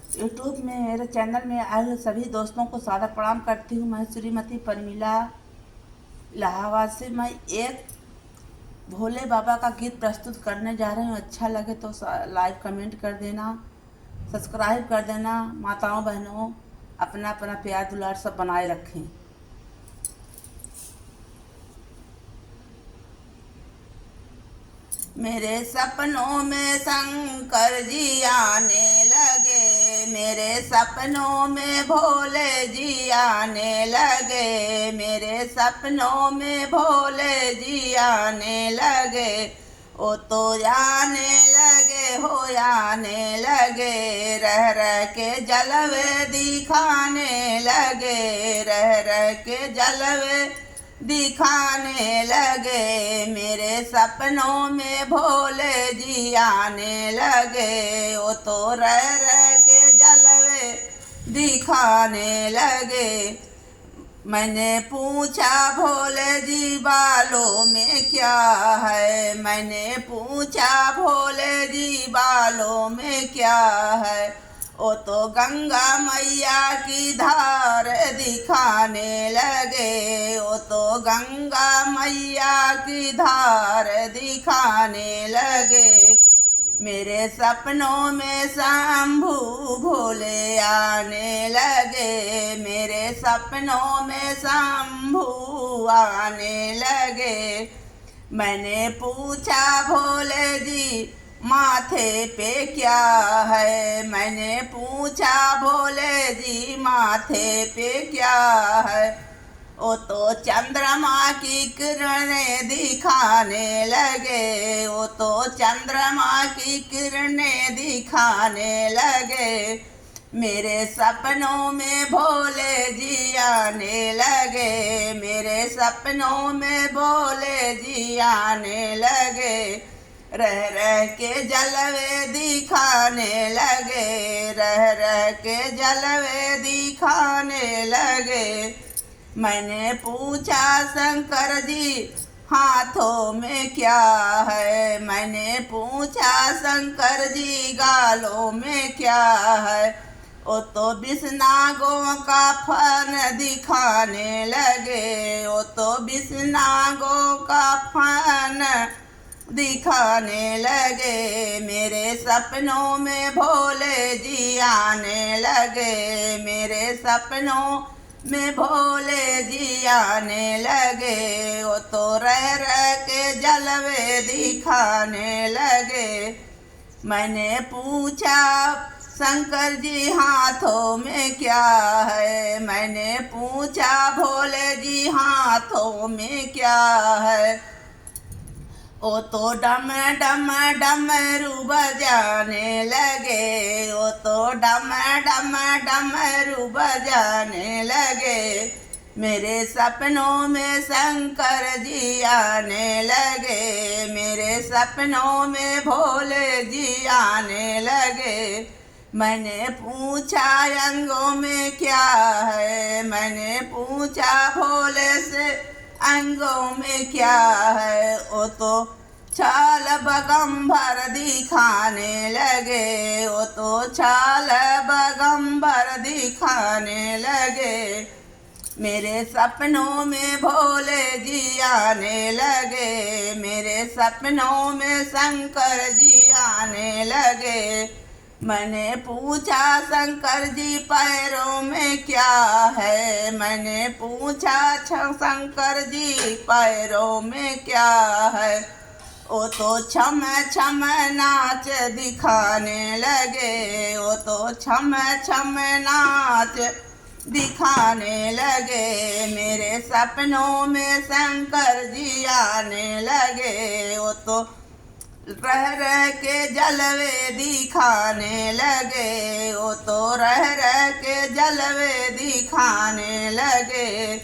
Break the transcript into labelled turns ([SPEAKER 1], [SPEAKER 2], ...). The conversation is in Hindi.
[SPEAKER 1] यूट्यूब में मेरे चैनल में आए हुए सभी दोस्तों को सादर प्रणाम करती हूँ। मैं श्रीमती परमिला इलाहाबाद से। मैं एक भोले बाबा का गीत प्रस्तुत करने जा रही हूँ। अच्छा लगे तो लाइक कमेंट कर देना, सब्सक्राइब कर देना। माताओं बहनों, अपना अपना प्यार दुलार सब बनाए रखें। मेरे सपनों में शंकर जी आने लगे, मेरे सपनों में भोले जी आने लगे, मेरे सपनों में भोले जी आने लगे। ओ तो आने लगे हो आने लगे, रह रह के जलवे दिखाने लगे, रह रह के जलवे दिखाने लगे। मेरे सपनों में भोले जी आने लगे, वो तो रह रह के जलवे दिखाने लगे। मैंने पूछा भोले जी बालों में क्या है, मैंने पूछा भोले जी बालों में क्या है। ओ तो गंगा मैया की धार दिखाने लगे, ओ तो गंगा मैया की धार दिखाने लगे। मेरे सपनों में शंभू भोले आने लगे, मेरे सपनों में शंभू आने लगे। मैंने पूछा भोले जी माथे पे क्या है, मैंने पूछा भोले जी माथे पे क्या है। ओ तो चंद्रमा की किरणें दिखाने लगे, ओ तो चंद्रमा की किरणें दिखाने लगे। मेरे सपनों में भोले जी आने लगे, मेरे सपनों में भोले जी आने लगे। रह रह के जलवे दिखाने लगे, रह रह के जलवे दिखाने लगे। मैंने पूछा शंकर जी हाथों में क्या है, मैंने पूछा शंकर जी गालों में क्या है। ओ तो बिसनागों का फन दिखाने लगे, ओ तो बिसनागों का फन दिखाने लगे। मेरे सपनों में भोले जी आने लगे, मेरे सपनों में भोले जी आने लगे। वो तो रह रह के जलवे दिखाने लगे। मैंने पूछा शंकर जी हाथों में क्या है, मैंने पूछा भोले जी हाथों में क्या है। ओ तो डम डम डमरू बजाने लगे, ओ तो डम डम डमरू बजाने लगे। मेरे सपनों में शंकर जी आने लगे, मेरे सपनों में भोले जी आने लगे। मैंने पूछा अंगों में क्या है, मैंने पूछा भोले से अंगों में क्या है। ओ तो छाल बगंबर दिखाने लगे, ओ तो छाल बगंबर दिखाने लगे। मेरे सपनों में भोले जी आने लगे, मेरे सपनों में शंकर जी आने लगे। मैंने पूछा शंकर जी पैरों में क्या है, मैंने पूछा शंकर जी पैरों में क्या है। ओ तो छम छम नाच दिखाने लगे, ओ तो छम छम नाच दिखाने लगे। मेरे सपनों में शंकर जी आने लगे, वो तो रह रह के जलवे दिखाने लगे, वो तो रह रह के जलवे दिखाने लगे।